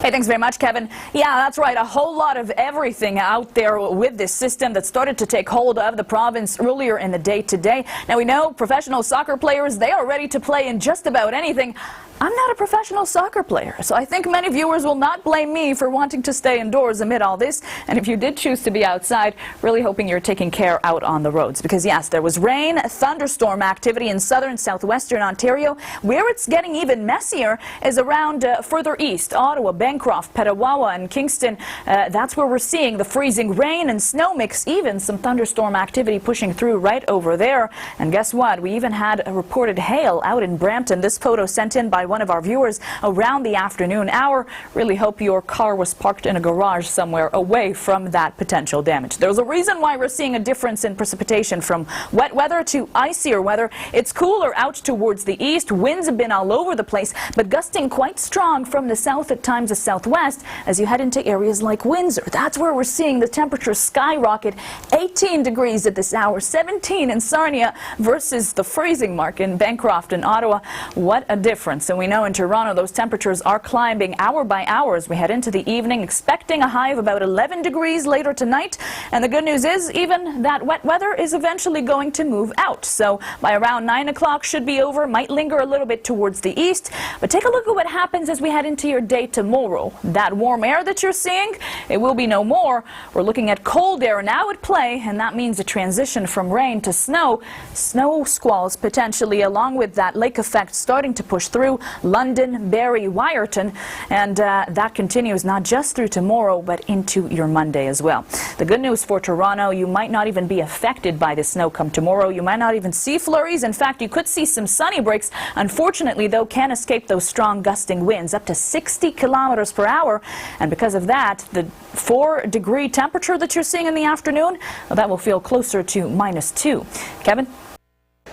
Hey, thanks very much, Kevin. Yeah, that's right. A whole lot of everything out there with this system that started to take hold of the province earlier in the day today. Now, we know professional soccer players, they are ready to play in just about anything. I'm not a professional soccer player, so I think many viewers will not blame me for wanting to stay indoors amid all this. And if you did choose to be outside, really hoping you're taking care out on the roads. Because yes, there was rain, thunderstorm activity in southern southwestern Ontario. Where it's getting even messier is around further east, Ottawa, Bancroft, Petawawa, and Kingston. That's where we're seeing the freezing rain and snow mix, even some thunderstorm activity pushing through right over there. And guess what? We even had a reported hail out in Brampton. This photo sent in by one of our viewers around the afternoon hour. Really hope your car was parked in a garage somewhere away from that potential damage. There's a reason why we're seeing a difference in precipitation from wet weather to icier weather. It's cooler out towards the east. Winds have been all over the place, but gusting quite strong from the south, at times the southwest, as you head into areas like Windsor. That's where we're seeing the temperature skyrocket. 18 degrees at this hour, 17 in Sarnia versus the freezing mark in Bancroft and Ottawa. What a difference. And we know in Toronto those temperatures are climbing hour by hour as we head into the evening, expecting a high of about 11 degrees later tonight. And the good news is even that wet weather is eventually going to move out. So by around 9 o'clock should be over, might linger a little bit towards the east. But take a look at what happens as we head into your day tomorrow. That warm air that you're seeing, it will be no more. We're looking at cold air now at play, and that means a transition from rain to snow. Snow squalls potentially, along with that lake effect starting to push through London, Barrie, Wyerton, and that continues not just through tomorrow but into your Monday as well. The good news for Toronto, you might not even be affected by the snow come tomorrow. You might not even see flurries. In fact, you could see some sunny breaks. Unfortunately, though, can't escape those strong gusting winds up to 60 kilometers per hour, and because of that, the 4-degree temperature that you're seeing in the afternoon, well, that will feel closer to -2. Kevin?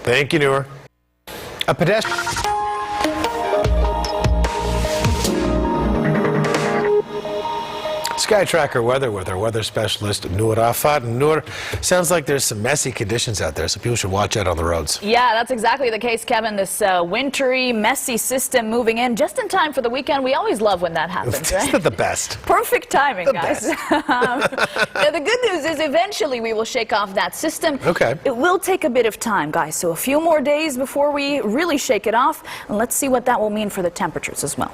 Thank you, Noor. A pedestrian. Sky Tracker weather with our weather specialist, Noor Afat. Noor, sounds like there's some messy conditions out there, so people should watch out on the roads. Yeah, that's exactly the case, Kevin. This wintry, messy system moving in just in time for the weekend. We always love when that happens, right? Isn't it the best? Perfect timing, the guys. Now, the good news is eventually we will shake off that system. Okay. It will take a bit of time, guys, so a few more days before we really shake it off. And let's see what that will mean for the temperatures as well.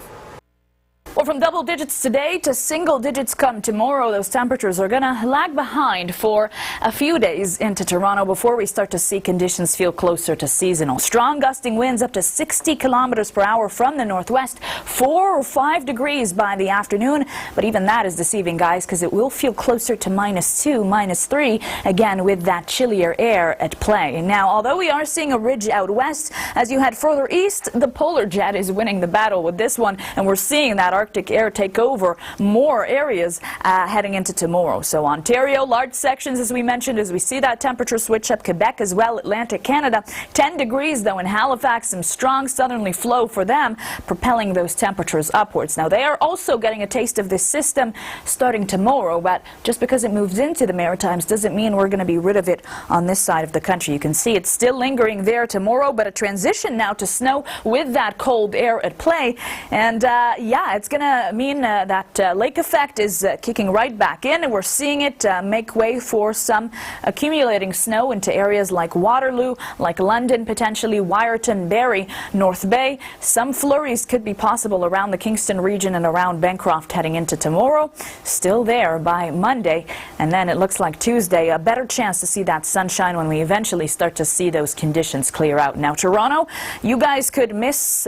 Well, from double digits today to single digits come tomorrow, those temperatures are going to lag behind for a few days into Toronto before we start to see conditions feel closer to seasonal. Strong gusting winds up to 60 kilometers per hour from the northwest, 4 or 5 degrees by the afternoon. But even that is deceiving, guys, because it will feel closer to -2, -3, again with that chillier air at play. Now, although we are seeing a ridge out west, as you head further east, the polar jet is winning the battle with this one, and we're seeing that Arctic air take over more areas heading into tomorrow. So Ontario, large sections, as we mentioned, as we see that temperature switch up. Quebec as well, Atlantic Canada. 10 degrees, though, in Halifax. Some strong southerly flow for them, propelling those temperatures upwards. Now, they are also getting a taste of this system starting tomorrow, but just because it moves into the Maritimes doesn't mean we're going to be rid of it on this side of the country. You can see it's still lingering there tomorrow, but a transition now to snow with that cold air at play. And yeah, it's going to mean that lake effect is kicking right back in, and we're seeing it make way for some accumulating snow into areas like Waterloo, like London, potentially Wyerton, Barrie, North Bay. Some flurries could be possible around the Kingston region and around Bancroft heading into tomorrow. Still there by Monday, and then it looks like Tuesday, a better chance to see that sunshine when we eventually start to see those conditions clear out. Now, Toronto, you guys could miss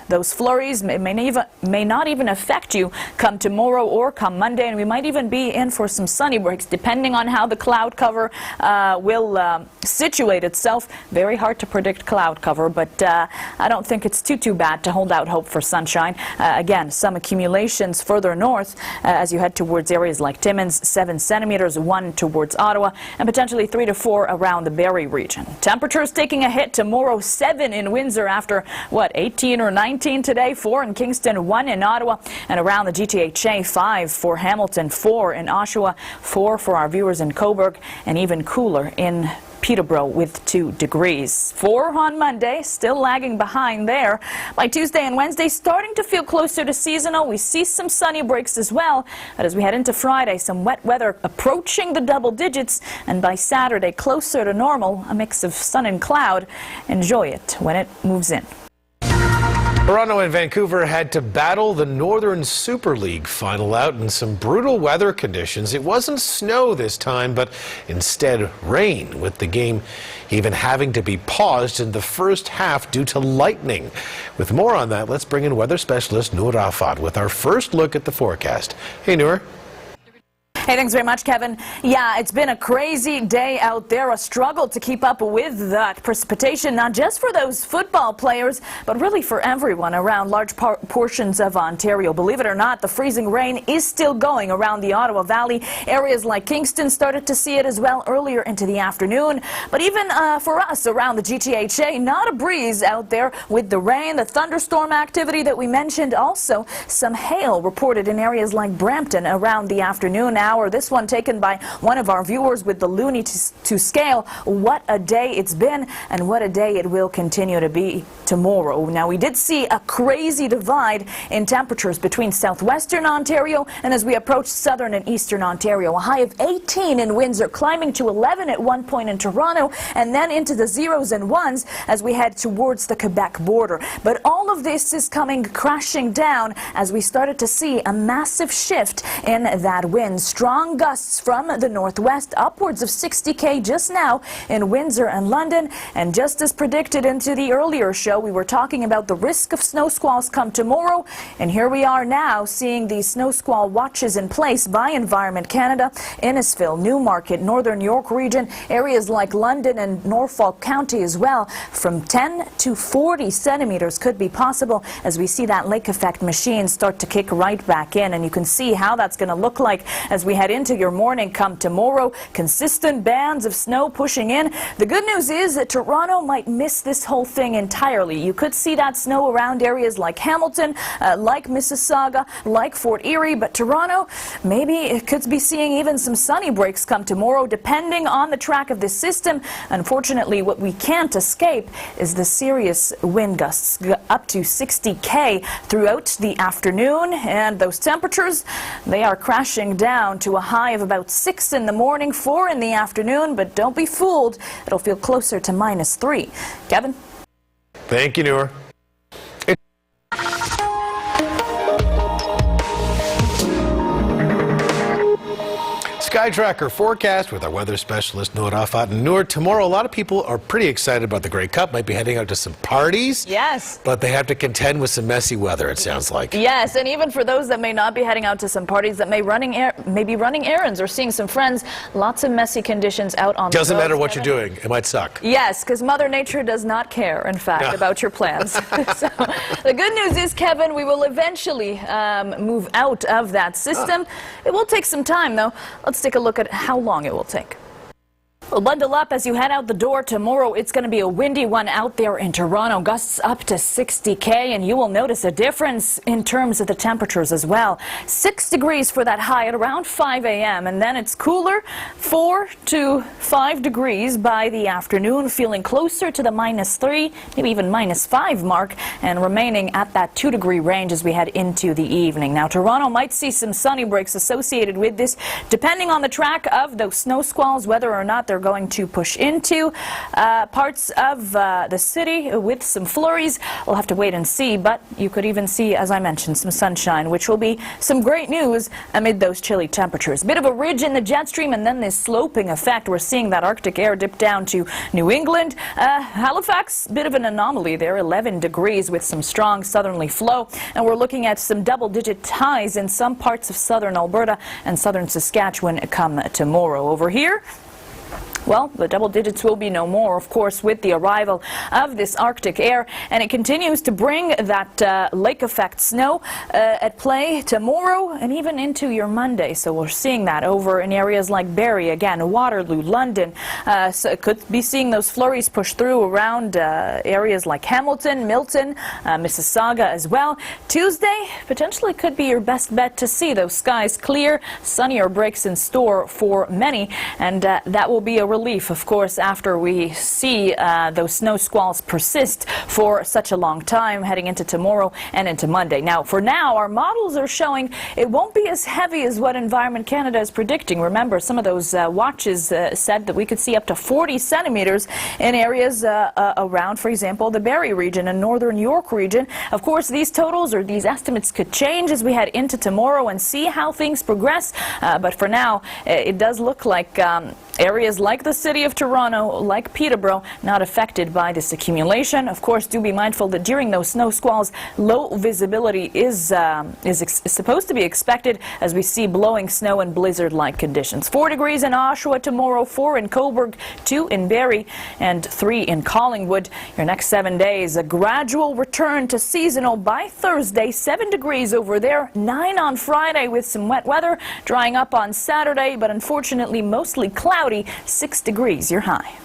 those flurries. It may not even affect you come tomorrow or come Monday, and we might even be in for some sunny breaks depending on how the cloud cover will situate itself. Very hard to predict cloud cover, but I don't think it's too bad to hold out hope for sunshine. Again, some accumulations further north as you head towards areas like Timmins, 7 centimeters, 1 towards Ottawa, and potentially 3 to 4 around the Barrie region. Temperatures taking a hit tomorrow, 7 in Windsor after, 18 or 19 today, 4 in Kingston, 1 in Ottawa, and around the GTHA, 5 for Hamilton, 4 in Oshawa, 4 for our viewers in Cobourg, and even cooler in Peterborough with 2 degrees. 4 on Monday, still lagging behind there. By Tuesday and Wednesday, starting to feel closer to seasonal. We see some sunny breaks as well. But as we head into Friday, some wet weather approaching the double digits. And by Saturday, closer to normal, a mix of sun and cloud. Enjoy it when it moves in. Toronto and Vancouver had to battle the Northern Super League final out in some brutal weather conditions. It wasn't snow this time, but instead rain, with the game even having to be paused in the first half due to lightning. With more on that, let's bring in weather specialist Noor Rafat with our first look at the forecast. Hey, Noor. Hey, thanks very much, Kevin. Yeah, it's been a crazy day out there, a struggle to keep up with that precipitation, not just for those football players, but really for everyone around large portions of Ontario. Believe it or not, the freezing rain is still going around the Ottawa Valley. Areas like Kingston started to see it as well earlier into the afternoon. But even for us around the GTHA, not a breeze out there with the rain, the thunderstorm activity that we mentioned. Also, some hail reported in areas like Brampton around the afternoon hour. This one taken by one of our viewers with the Looney to scale. What a day it's been, and what a day it will continue to be tomorrow. Now, we did see a crazy divide in temperatures between southwestern Ontario and as we approach southern and eastern Ontario. A high of 18 in Windsor, climbing to 11 at one point in Toronto, and then into the zeros and ones as we head towards the Quebec border. But all of this is coming crashing down as we started to see a massive shift in that wind. Strong gusts from the northwest, upwards of 60 just now in Windsor and London. And just as predicted into the earlier show, we were talking about the risk of snow squalls come tomorrow. And here we are now seeing these snow squall watches in place by Environment Canada. Innisfil, Newmarket, Northern York region, areas like London and Norfolk County as well. From 10 to 40 centimeters could be possible as we see that lake effect machine start to kick right back in. And you can see how that's going to look like as we head into your morning come tomorrow. Consistent bands of snow pushing in. The good news is that Toronto might miss this whole thing entirely. You could see that snow around areas like Hamilton, like Mississauga, like Fort Erie, but Toronto, maybe it could be seeing even some sunny breaks come tomorrow, depending on the track of this system. Unfortunately, what we can't escape is the serious wind gusts up to 60 throughout the afternoon, and those temperatures, they are crashing down to a high of about 6 in the morning, 4 in the afternoon, but don't be fooled, it'll feel closer to -3. Kevin? Thank you, Noor. Sky Tracker forecast with our weather specialist Noor Rafat. And Noor, tomorrow a lot of people are pretty excited about the Grey Cup, might be heading out to some parties. Yes. But they have to contend with some messy weather, it sounds like. Yes, and even for those that may not be heading out to some parties, that may be running errands or seeing some friends, lots of messy conditions out on the roads. Doesn't matter what you're doing, it might suck. Yes, because Mother Nature does not care, in fact, about your plans. So, the good news is, Kevin, we will eventually move out of that system. It will take some time, though. Let's take a look at how long it will take. Well, bundle up as you head out the door tomorrow. It's going to be a windy one out there in Toronto. Gusts up to 60 and you will notice a difference in terms of the temperatures as well. 6 degrees for that high at around 5 a.m. and then it's cooler, 4 to 5 degrees by the afternoon, feeling closer to the -3, maybe even -5 mark, and remaining at that 2-degree range as we head into the evening. Now, Toronto might see some sunny breaks associated with this, depending on the track of those snow squalls, whether or not they're going to push into parts of the city with some flurries. We'll have to wait and see, but you could even see, as I mentioned, some sunshine, which will be some great news amid those chilly temperatures. Bit of a ridge in the jet stream and then this sloping effect. We're seeing that Arctic air dip down to New England. Halifax, bit of an anomaly there, 11 degrees with some strong southerly flow, and we're looking at some double-digit highs in some parts of southern Alberta and southern Saskatchewan come tomorrow. Over here, well, the double digits will be no more, of course, with the arrival of this Arctic air, and it continues to bring that lake effect snow at play tomorrow and even into your Monday. So we're seeing that over in areas like Barrie, again, Waterloo, London. So it could be seeing those flurries push through around areas like Hamilton, Milton, Mississauga as well. Tuesday potentially could be your best bet to see those skies clear, sunnier breaks in store for many, and that will be a relief, of course, after we see those snow squalls persist for such a long time heading into tomorrow and into Monday. Now, for now, our models are showing it won't be as heavy as what Environment Canada is predicting. Remember, some of those watches said that we could see up to 40 centimeters in areas around, for example, the Barrie region and northern York region. Of course, these totals or these estimates could change as we head into tomorrow and see how things progress. But for now, it does look like areas like the city of Toronto, like Peterborough, not affected by this accumulation. Of course, do be mindful that during those snow squalls, low visibility is supposed to be expected as we see blowing snow and blizzard-like conditions. 4 degrees in Oshawa tomorrow, 4 in Cobourg, 2 in Barrie, and 3 in Collingwood. Your next 7 days, a gradual return to seasonal by Thursday. 7 degrees over there, 9 on Friday with some wet weather, drying up on Saturday, but unfortunately mostly cloudy. 6 degrees, your high.